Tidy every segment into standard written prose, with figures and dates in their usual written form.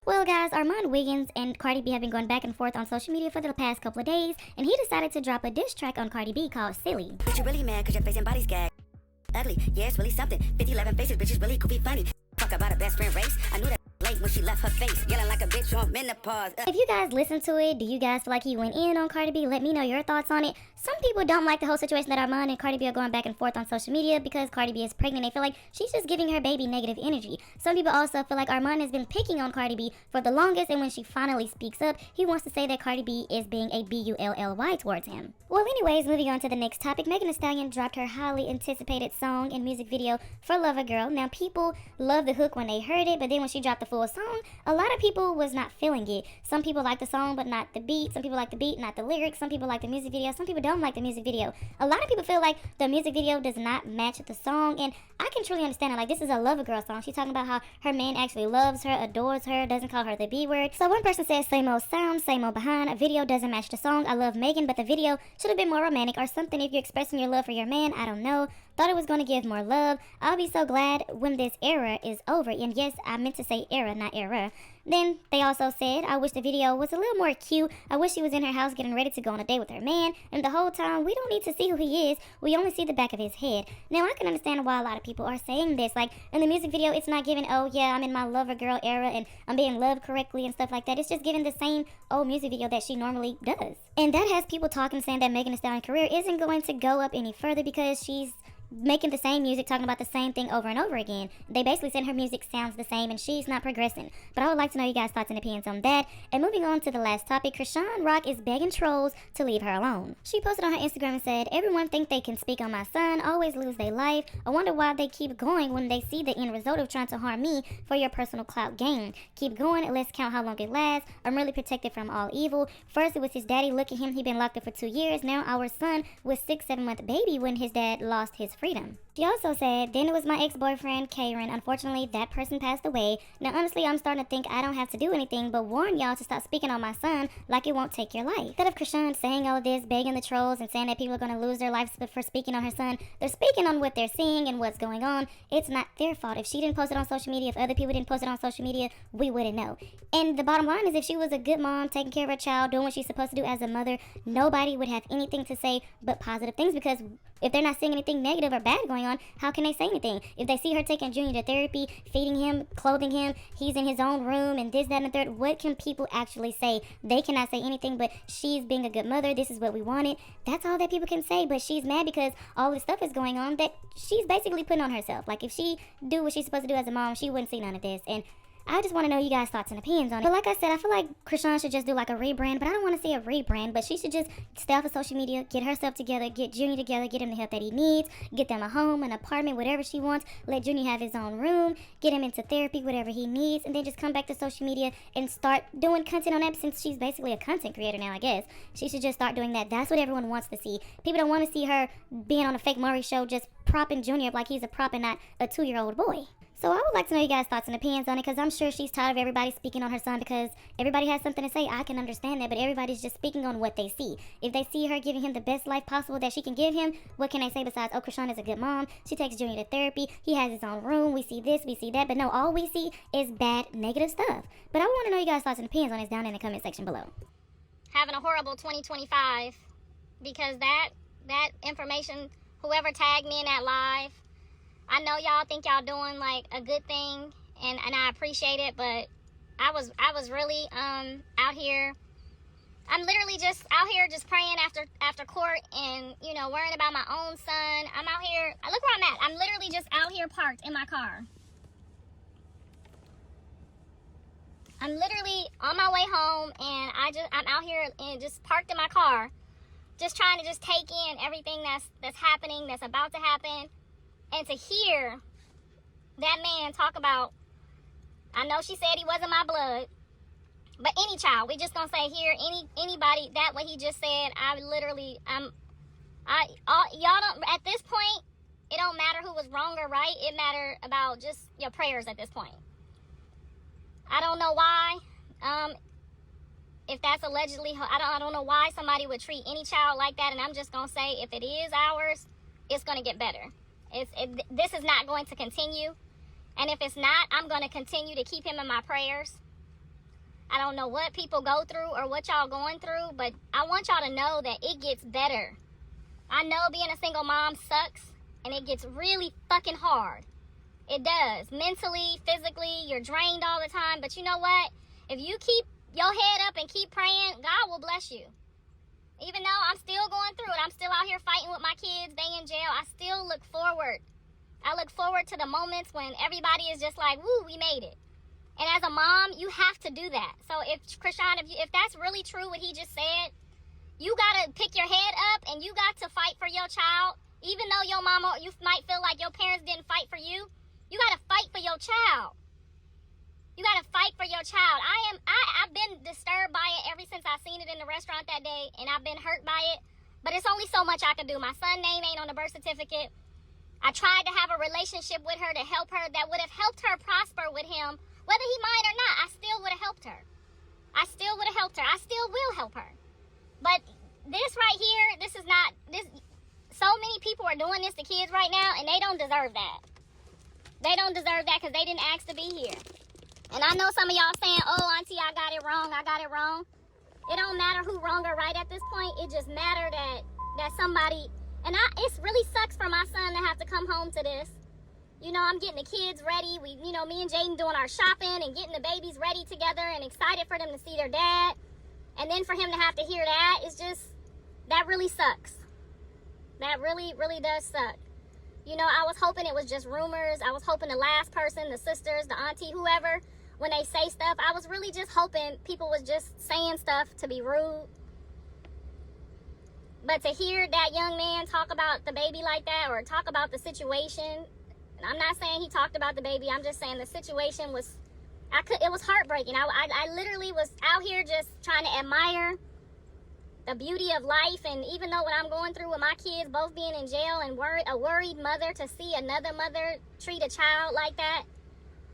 Well, guys, Armon Wiggins and Cardi B have been going back and forth on social media for the past couple of days, and he decided to drop a diss track on Cardi B called Silly. Bitch, you really mad cause your face and body's gag. Ugly, yeah, it's really something. 50, 11 faces, bitches really could be funny. Talk about a best friend race. I knew that late when she left her face. Yelling like a bitch on menopause. If you guys listen to it, do you guys feel like he went in on Cardi B? Let me know your thoughts on it. Some people don't like the whole situation that Armon and Cardi B are going back and forth on social media because Cardi B is pregnant. They feel like she's just giving her baby negative energy. Some people also feel like Armon has been picking on Cardi B for the longest, and when she finally speaks up, he wants to say that Cardi B is being a B-U-L-L-Y towards him. Well, anyways, moving on to the next topic, Megan Thee Stallion dropped her highly anticipated song and music video for Lover Girl. Now, people loved the hook when they heard it, but then when she dropped the full song, a lot of people was not feeling it. Some people like the song, but not the beat. Some people like the beat, not the lyrics. Some people like the music video. Some people don't like the music video. A lot of people feel like the music video does not match the song, and I can truly understand it. Like, this is a Lover Girl song. She's talking about how her man actually loves her, adores her, doesn't call her the B word. So one person says, same old sound, same old behind. A video doesn't match the song. I love Megan, but the video should have been more romantic or something if you're expressing your love for your man. I don't know. Thought it was going to give more love. I'll be so glad when this era is over. And yes, I meant to say era, not error. Then they also said, I wish the video was a little more cute. I wish she was in her house getting ready to go on a date with her man. And the whole time, we don't need to see who he is. We only see the back of his head. Now, I can understand why a lot of people are saying this. Like, in the music video, it's not giving, oh, yeah, I'm in my Lover Girl era and I'm being loved correctly and stuff like that. It's just giving the same old music video that she normally does. And that has people talking, saying that Megan Thee Stallion's career isn't going to go up any further because she's making the same music, talking about the same thing over and over again. They basically said her music sounds the same and she's not progressing. But I would like to know you guys' thoughts and opinions on that. And moving on to the last topic, Chrisean Rock is begging trolls to leave her alone. She posted on her Instagram and said, everyone think they can speak on my son, always lose their life. I wonder why they keep going when they see the end result of trying to harm me for your personal clout gain. Keep going, let's count how long it lasts. I'm really protected from all evil. First it was his daddy, look at him, he been locked up for 2 years. Now our son was 6-7 month baby when his dad lost his freedom. She also said, then it was my ex-boyfriend, Karen. Unfortunately, that person passed away. Now, honestly, I'm starting to think I don't have to do anything but warn y'all to stop speaking on my son like it won't take your life. Instead of Chrisean saying all this, begging the trolls and saying that people are going to lose their lives for speaking on her son, they're speaking on what they're seeing and what's going on. It's not their fault. If she didn't post it on social media, if other people didn't post it on social media, we wouldn't know. And the bottom line is, if she was a good mom, taking care of her child, doing what she's supposed to do as a mother, nobody would have anything to say but positive things, because if they're not seeing anything negative or bad going on, how can they say anything? If they see her taking Junior to therapy, feeding him, clothing him, he's in his own room and this, that, and the third, what can people actually say? They cannot say anything but she's being a good mother, this is what we wanted. That's all that people can say, but she's mad because all this stuff is going on that she's basically putting on herself. Like, if she do what she's supposed to do as a mom, she wouldn't see none of this. And I just want to know you guys' thoughts and opinions on it. But like I said, I feel like Chrisean should just do like a rebrand, but I don't want to see a rebrand, but she should just stay off of social media, get herself together, get Junior together, get him the help that he needs, get them a home, an apartment, whatever she wants, let Junior have his own room, get him into therapy, whatever he needs, and then just come back to social media and start doing content on that, since she's basically a content creator now, I guess. She should just start doing that. That's what everyone wants to see. People don't want to see her being on a fake Maury show just propping Junior up like he's a prop and not a 2-year-old boy. So I would like to know you guys' thoughts and opinions on it, because I'm sure she's tired of everybody speaking on her son, because everybody has something to say. I can understand that, but everybody's just speaking on what they see. If they see her giving him the best life possible that she can give him, what can they say besides, oh, Chrisean is a good mom, she takes Junior to therapy, he has his own room, we see this, we see that, but no, all we see is bad, negative stuff. But I want to know you guys' thoughts and opinions on it down in the comment section below. Having a horrible 2025, because that information, whoever tagged me in that live, I know y'all think y'all doing like a good thing, and I appreciate it, but I was really out here. I'm literally just out here just praying after court, and you know, worrying about my own son. I'm out here, look where I'm at. I'm literally just out here parked in my car. I'm literally on my way home, and I'm out here and just parked in my car, just trying to just take in everything that's happening, that's about to happen. And to hear that man talk about, I know she said he wasn't my blood, but any child, we just gonna say here, anybody, that what he just said, y'all don't, at this point, it don't matter who was wrong or right, it matter about just your prayers at this point. I don't know why, if that's allegedly, I don't know why somebody would treat any child like that, and I'm just gonna say, if it is ours, it's gonna get better. This is not going to continue, and if it's not, I'm going to continue to keep him in my prayers. I don't know what people go through or what y'all going through, but I want y'all to know that it gets better. I know being a single mom sucks, and it gets really fucking hard. It does. Mentally, physically, you're drained all the time. But you know what? If you keep your head up and keep praying, God will bless you. Even though I'm still going through it, I'm still out here fighting with my kids, they in jail, I still look forward. I look forward to the moments when everybody is just like, woo, we made it. And as a mom, you have to do that. So if Chrisean, if that's really true what he just said, you gotta pick your head up and you got to fight for your child. Even though your mama, you might feel like your parents didn't fight for you, you gotta fight for your child. You gotta fight for your child. I've been disturbed by it ever since I seen it in the restaurant that day, and I've been hurt by it. But it's only so much I can do. My son's name ain't on the birth certificate. I tried to have a relationship with her to help her that would have helped her prosper with him. Whether he mind or not, I still would have helped her. I still would have helped her. I still will help her. But this right here, this is not, this. So many people are doing this to kids right now, and they don't deserve that. They don't deserve that because they didn't ask to be here. And I know some of y'all saying, oh, auntie, I got it wrong. I got it wrong. It don't matter who wrong or right at this point. It just matter that somebody, and it really sucks for my son to have to come home to this. You know, I'm getting the kids ready. Me and Jaden doing our shopping and getting the babies ready together and excited for them to see their dad. And then for him to have to hear that, it's just, that really sucks. That really, really does suck. You know, I was hoping it was just rumors. I was hoping the last person, the sisters, the auntie, whoever, when they say stuff, I was really just hoping people was just saying stuff to be rude. But to hear that young man talk about the baby like that or talk about the situation, and I'm not saying he talked about the baby, I'm just saying the situation was, it was heartbreaking. I literally was out here just trying to admire the beauty of life. And even though what I'm going through with my kids both being in jail and a worried mother, to see another mother treat a child like that,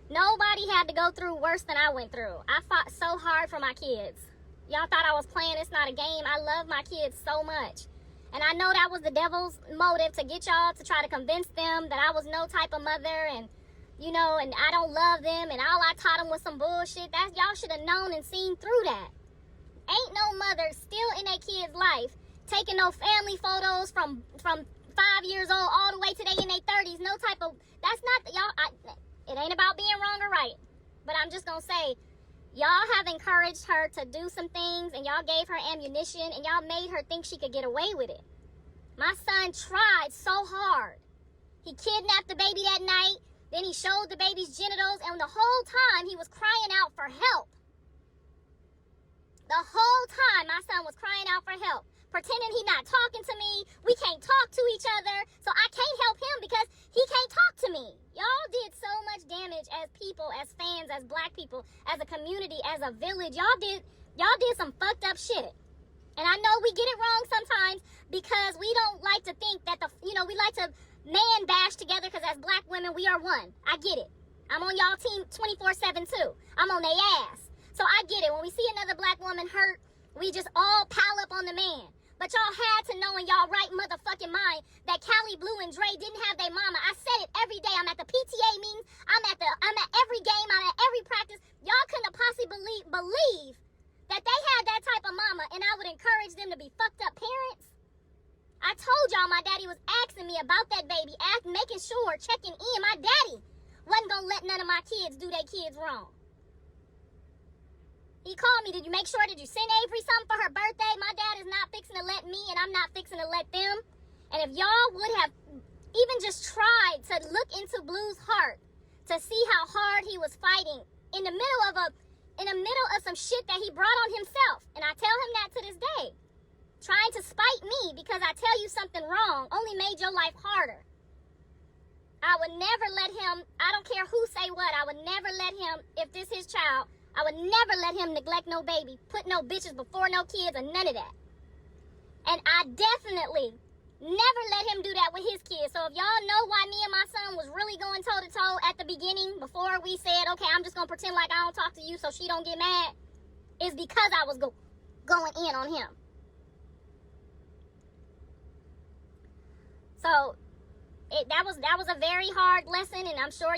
nobody had to go through worse than I went through. I fought so hard for my kids. Y'all thought I was playing. It's not a game. I love my kids so much. And I know that was the devil's motive, to get y'all to try to convince them that I was no type of mother, and, you know, and I don't love them, and all I taught them was some bullshit. Y'all should have known and seen through that. Ain't no mother still in a kid's life taking no family photos from 5 years old all the way to they in their 30s. No type of, that's not, y'all, it ain't about being wrong or right. But I'm just gonna say, y'all have encouraged her to do some things, and y'all gave her ammunition, and y'all made her think she could get away with it. My son tried so hard. He kidnapped the baby that night, then he showed the baby's genitals, and the whole time he was crying out for help. The whole time my son was crying out for help, pretending he not talking to me. We can't talk to each other, so I can't help him because he can't talk to me. Y'all did so much damage as people, as fans, as black people, as a community, as a village. Y'all did some fucked up shit. And I know we get it wrong sometimes because we don't like to think that we like to man bash together, because as black women, we are one. I get it. I'm on y'all team 24/7 too. I'm on their ass. So I get it. When we see another black woman hurt, we just all pile up on the man. But y'all had to know in y'all right motherfucking mind that Callie Blue and Dre didn't have their mama. I said it every day. I'm at the PTA meetings. I'm at every game. I'm at every practice. Y'all couldn't have possibly believe that they had that type of mama, and I would encourage them to be fucked up parents. I told y'all my daddy was asking me about that baby, making sure, checking in. My daddy wasn't gonna let none of my kids do their kids wrong. He called me, did you send Avery something for her birthday? My dad is not fixing to let me, and I'm not fixing to let them. And if y'all would have even just tried to look into Blue's heart to see how hard he was fighting in the middle of some shit that he brought on himself. And I tell him that to this day. Trying to spite me because I tell you something wrong only made your life harder. I would never let him, I don't care who say what, I would never let him, if this his child, I would never let him neglect no baby, put no bitches before no kids, or none of that. And I definitely never let him do that with his kids. So if y'all know why me and my son was really going toe-to-toe at the beginning, before we said, okay, I'm just going to pretend like I don't talk to you so she don't get mad, is because I was going in on him. So that was a very hard lesson, and I'm sure